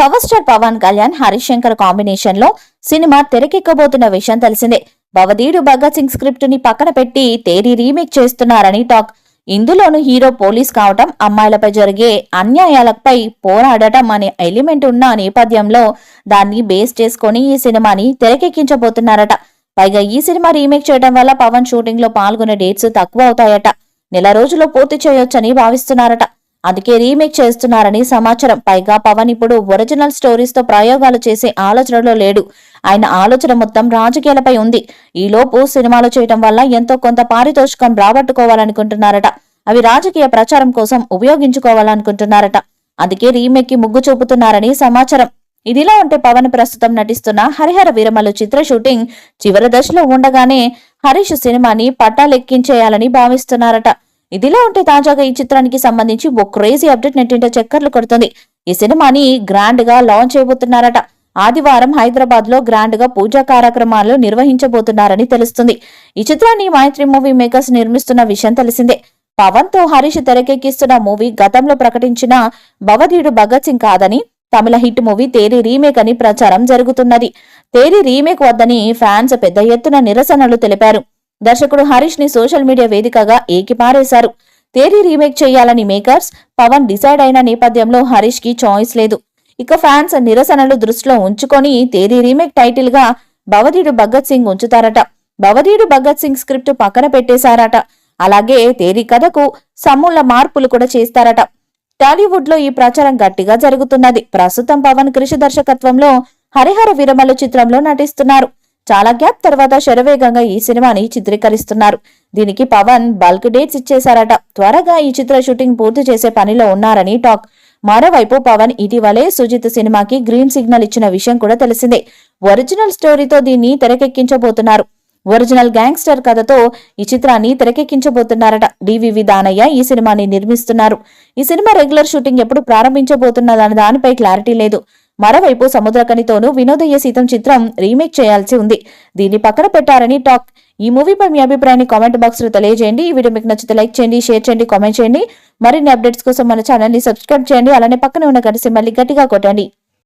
Power star Pawan Kalyan Harish Shankar combination లో సినిమా తెరకెక్కబోతున్న విషయం తెలిసిందే. భవదీయుడు భగత్ సింగ్ స్క్రిప్ట్ ని పక్కన పెట్టి తేరీ రీమేక్ చేస్తున్నారని టాక్. ఇందులోనూ హీరో పోలీస్ కావటం, అమ్మాయిలపై జరిగే అన్యాయాలపై పోరాడటం అనే ఎలిమెంట్ ఉన్న నేపథ్యంలో దాన్ని బేస్ చేసుకుని ఈ సినిమాని తెరకెక్కించబోతున్నారట. పైగా ఈ సినిమా రీమేక్ చేయడం వల్ల పవన్ షూటింగ్ లో పాల్గొనే డేట్స్ తక్కువ అవుతాయట. నెల రోజుల్లో పూర్తి చేయొచ్చని భావిస్తున్నారట. అందుకే రీమేక్ చేస్తున్నారని సమాచారం. పైగా పవన్ ఇప్పుడు ఒరిజినల్ స్టోరీస్ తో ప్రయోగాలు చేసే ఆలోచనలో లేడు. ఆయన ఆలోచన మొత్తం రాజకీయాలపై ఉంది. ఈలోపు సినిమాలు చేయటం వల్ల ఎంతో కొంత పారితోషికం రాబట్టుకోవాలనుకుంటున్నారట. అవి రాజకీయ ప్రచారం కోసం ఉపయోగించుకోవాలనుకుంటున్నారట. అందుకే రీమేక్ కి ముగ్గు చూపుతున్నారని సమాచారం. ఇదిలా ఉంటే పవన్ ప్రస్తుతం నటిస్తున్న హరిహర వీరమల్లు చిత్ర షూటింగ్ చివరి దశలో ఉండగానే హరీష్ సినిమాని పట్టాలెక్కించేయాలని భావిస్తున్నారట. ఇదిలా ఉంటే తాజాగా ఈ చిత్రానికి సంబంధించి ఓ క్రేజీ అప్డేట్ నెట్టింట చక్కర్లు కొడుతుంది. ఈ సినిమాని గ్రాండ్ గా లాంచ్ చేయబోతున్నారట. ఆదివారం హైదరాబాద్ లో గ్రాండ్ గా పూజా కార్యక్రమాలు నిర్వహించబోతున్నారని తెలుస్తుంది. ఈ చిత్రాన్ని మైత్రి మూవీ మేకర్స్ నిర్మిస్తున్న విషయం తెలిసిందే. పవన్ తో హరీష్ తెరకెక్కిస్తున్న మూవీ గతంలో ప్రకటించిన భవదీయుడు భగత్ సింగ్ కాదని తమిళ హిట్ మూవీ తేరీ రీమేక్ అని ప్రచారం జరుగుతున్నది. తేరీ రీమేక్ వద్దని ఫ్యాన్స్ పెద్ద ఎత్తున నిరసనలు తెలిపారు. దర్శకుడు హరీష్ ని సోషల్ మీడియా వేదికగా ఏకిపారేశారు. తేరీ రీమేక్ చేయాలని మేకర్స్, పవన్ డిసైడ్ అయిన నేపథ్యంలో హరీష్ కి చాయిస్ లేదు. ఇక ఫ్యాన్స్ నిరసనలు దృష్టిలో ఉంచుకొని తేరీ రీమేక్ టైటిల్ గా భవదీయుడు భగత్ సింగ్ ఉంచుతారట. భవదీయుడు భగత్ సింగ్ స్క్రిప్ట్ పక్కన పెట్టేశారట. అలాగే తేరీ కథకు సమూల మార్పులు కూడా చేస్తారట. టాలీవుడ్ లో ఈ ప్రచారం గట్టిగా జరుగుతున్నది. ప్రస్తుతం పవన్ కృషి దర్శకత్వంలో హరిహర వీరమల్లు చిత్రంలో నటిస్తున్నారు. చాలా గ్యాప్ తర్వాత శరవేగంగా ఈ సినిమాని చిత్రీకరిస్తున్నారు. దీనికి పవన్ బల్క్ డేట్స్ ఇచ్చేశారట. త్వరగా ఈ చిత్ర షూటింగ్ పూర్తి చేసే పనిలో ఉన్నారని టాక్. మరోవైపు పవన్ ఇటీవలే సుజిత్ సినిమాకి గ్రీన్ సిగ్నల్ ఇచ్చిన విషయం కూడా తెలిసిందే. ఒరిజినల్ స్టోరీతో దీన్ని తెరకెక్కించబోతున్నారు. ఒరిజినల్ గ్యాంగ్స్టర్ కథతో ఈ చిత్రాన్ని తెరకెక్కించబోతున్నారట. డివివి దానయ్య ఈ సినిమాని నిర్మిస్తున్నారు. ఈ సినిమా రెగ్యులర్ షూటింగ్ ఎప్పుడు ప్రారంభించబోతున్నదన్న దానిపై క్లారిటీ లేదు. మరోవైపు సముద్రకనితోనూ వినోదయ్య సీతం చిత్రం రీమేక్ చేయాల్సి ఉంది. దీన్ని పక్కన పెట్టారని టాక్. ఈ మూవీపై మీ అభిప్రాయాన్ని కామెంట్ బాక్స్ లో తెలియజేయండి. ఈ వీడియో మీకు నచ్చితే లైక్ చేయండి, షేర్ చేయండి, కామెంట్ చేయండి. మరిన్ని అప్డేట్స్ కోసం మన ఛానల్ ని సబ్స్క్రైబ్ చేయండి. అలానే పక్కనే ఉన్న గంట సింబల్ ని గట్టిగా కొట్టండి.